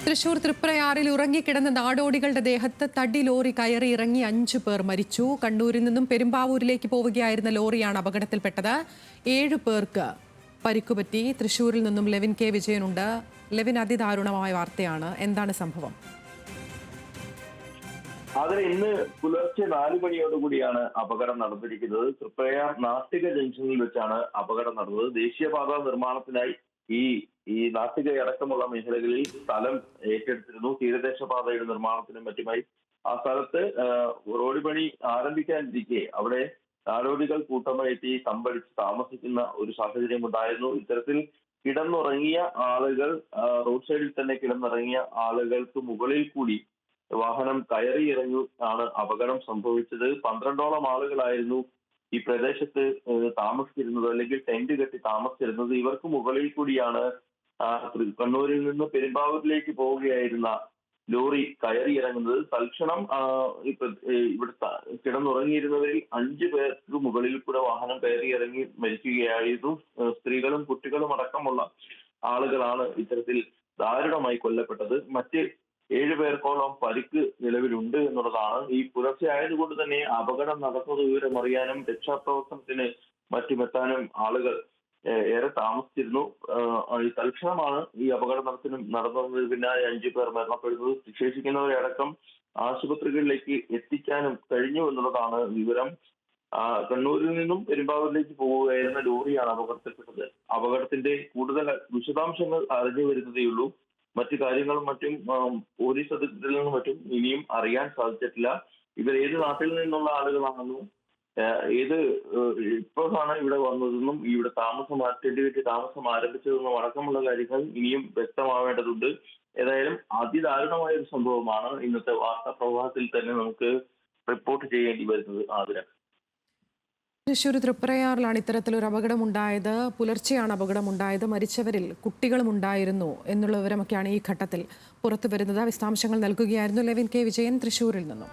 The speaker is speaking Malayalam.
തൃശൂർ തൃപ്രയാറിൽ ഉറങ്ങിക്കിടന്ന നാടോടികളുടെ ദേഹത്ത് തടി ലോറി കയറി ഇറങ്ങി 5 പേർ മരിച്ചു. കണ്ണൂരിൽ നിന്നും പെരുമ്പാവൂരിലേക്ക് പോവുകയായിരുന്ന ലോറിയാണ് അപകടത്തിൽപ്പെട്ടത്. 7 പേർക്ക് പരിക്കുപറ്റി. തൃശൂരിൽ നിന്നും ലെവിൻ കെ വിജയനുണ്ട്. ലെവിൻ, അതിദാരുണമായ വാർത്തയാണ്. എന്താണ് സംഭവം? അതിന് ഇന്ന് പുലർച്ചെ 4 മണിയോടുകൂടിയാണ് അപകടം നടന്നിരിക്കുന്നത്. തൃപ്രയാർ നാട്ടിക ജംഗ്ഷനിൽ വെച്ചാണ് അപകടം നടന്നത്. ദേശീയപാത നിർമ്മാണത്തിനായി ഈ നാട്ടികയടക്കമുള്ള മേഖലകളിൽ സ്ഥലം ഏറ്റെടുത്തിരുന്നു. തീരദേശപാതയുടെ നിർമ്മാണത്തിനും മറ്റുമായി ആ സ്ഥലത്ത് റോഡ് പണി ആരംഭിക്കാനിരിക്കെ അവിടെ നാടോടികൾ കൂട്ടമായിട്ട് തമ്പടിച്ച് താമസിക്കുന്ന ഒരു സാഹചര്യം ഉണ്ടായിരുന്നു. ഇത്തരത്തിൽ കിടന്നുറങ്ങിയ ആളുകൾ, റോഡ് സൈഡിൽ തന്നെ കിടന്നിറങ്ങിയ ആളുകൾക്ക് മുകളിൽ കൂടി വാഹനം കയറി ഇറങ്ങി ആണ് അപകടം സംഭവിച്ചത്. 12ഓളം ആളുകളായിരുന്നു ഈ പ്രദേശത്ത് താമസിച്ചിരുന്നത്, അല്ലെങ്കിൽ ടെന്റ് കെട്ടി താമസിച്ചിരുന്നത്. ഇവർക്ക് മുകളിൽ കൂടിയാണ് കണ്ണൂരിൽ നിന്ന് പെരുമ്പാവൂരിലേക്ക് പോവുകയായിരുന്ന ലോറി കയറി ഇറങ്ങുന്നത്. തൽക്ഷണം ഇവിടെ കിടന്നുറങ്ങിയിരുന്നവരിൽ 5 പേർക്ക് മുകളിൽ കൂടെ വാഹനം കയറി ഇറങ്ങി മരിക്കുകയായിരുന്നു. സ്ത്രീകളും കുട്ടികളും അടക്കമുള്ള ആളുകളാണ് ഇത്തരത്തിൽ ദാരുണമായി കൊല്ലപ്പെട്ടത്. മറ്റ് 7 പേർക്കോളം പരിക്ക് നിലവിലുണ്ട് എന്നുള്ളതാണ്. ഈ പുലർച്ചെ ആയതുകൊണ്ട് തന്നെ അപകടം നടന്നത് വിവരം അറിയാനും രക്ഷാപ്രവർത്തനത്തിന് മറ്റുമെത്താനും ആളുകൾ ഏറെ താമസിച്ചിരുന്നു. തൽക്ഷണമാണ് ഈ അപകടം നടന്നതിന് പിന്നാലെ 5 പേർ മരണപ്പെടുന്നത്. ശേഷിക്കുന്നവരെ അടക്കം ആശുപത്രികളിലേക്ക് എത്തിക്കാനും കഴിഞ്ഞു എന്നുള്ളതാണ് വിവരം. കണ്ണൂരിൽ നിന്നും പെരുമ്പാവൂരിലേക്ക് പോവുകയായിരുന്ന ലോറിയാണ് അപകടത്തിൽപ്പെട്ടത്. അപകടത്തിന്റെ കൂടുതൽ വിശദാംശങ്ങൾ അറിഞ്ഞു വരുന്നതേയുള്ളൂ. മറ്റു കാര്യങ്ങളും മറ്റും പോലീസ് അധികൃതരിൽ നിന്നും മറ്റും ഇനിയും അറിയാൻ സാധിച്ചിട്ടില്ല. ഇവർ ഏത് നാട്ടിൽ നിന്നുള്ള ആളുകളാണെന്നും ഇപ്പോഴാണ് ഇവിടെ വന്നതെന്നും ഇവിടെ താമസം ആരംഭിച്ചതെന്നും അടക്കമുള്ള കാര്യങ്ങൾ ഇനിയും വ്യക്തമാവേണ്ടതുണ്ട്. ഏതായാലും അതിദാരുണമായ ഒരു സംഭവമാണ് ഇന്നത്തെ വാർത്താ പ്രവാഹത്തിൽ തന്നെ നമുക്ക് റിപ്പോർട്ട് ചെയ്യേണ്ടി വരുന്നത്. ആതിര, തൃശ്ശൂർ തൃപ്രയാറിലാണ് ഇത്തരത്തിലൊരു അപകടമുണ്ടായത്. പുലർച്ചെയാണ് അപകടമുണ്ടായത്. മരിച്ചവരിൽ കുട്ടികളും ഉണ്ടായിരുന്നു എന്നുള്ള വിവരമൊക്കെയാണ് ഈ ഘട്ടത്തിൽ പുറത്തു വരുന്നത്. വിശദാംശങ്ങൾ നൽകുകയായിരുന്നു ലെവിൻ കെ വിജയൻ തൃശ്ശൂരിൽ നിന്നും.